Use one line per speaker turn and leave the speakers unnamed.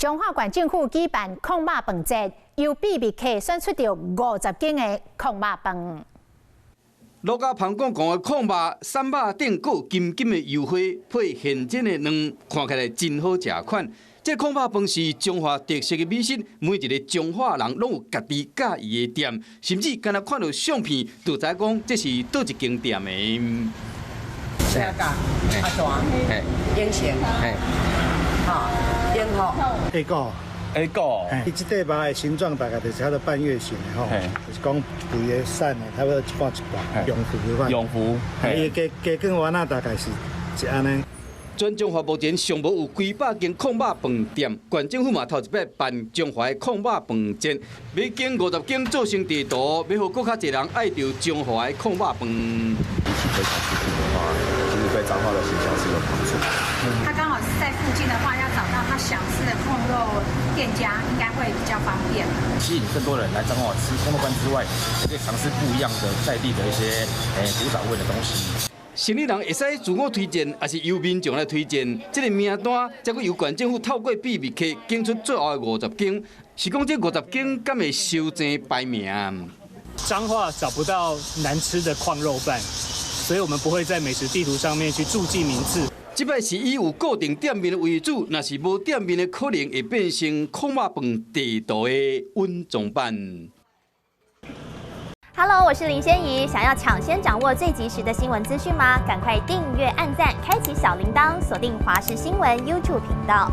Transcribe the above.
中华县政府举办控肉饭节，由秘密客选出着50斤的控肉饭。
陆家香港讲的控肉、三肉顶搁有金金的油花，配现煎的卵，看起来真好食款。这控肉饭是中华特色的美食，每一个中华人拢有家己喜欢的店，甚至敢若看到相片，就知讲这是倒一间店的。
这个阿大，英雄，哈，英豪
A 个
A 个，
伊即块肉的形状大概就是它的半月形的吼，就是讲肥的瘦的，差不多一半一半，用肥的款。
永福，
伊加根丸仔大概是安尼。
全中华目前尚无有几百间控肉饭店，县政府嘛头一摆办中华的控肉饭节，要经50间做成地图，要互更较侪人爱着中华的控肉饭。
比起非常出名的话，其实对彰化的形象是有帮助。
他刚好是在附近的话，要找到他想吃的控肉店家，应该会比较方便。
吸引更多人来彰化吃控肉饭之外，也可以尝试不一样的在地的一些古早味的东西。
生意人会使自我推荐，还是由民众来推荐？这个名单才会由县政府透过秘密客拣出最后的50间，是讲这50间敢会收正排名？
彰化找不到难吃的矿肉饭，所以我们不会在美食地图上面去注记名字。
这摆是以有固定店面为主，若是无店面的，可能会变成控肉饭地图的稳重版。
Hello， 我是林仙怡。想要抢先掌握最及时的新闻资讯吗？赶快订阅、按赞、开启小铃铛，锁定华视新闻 YouTube 频道。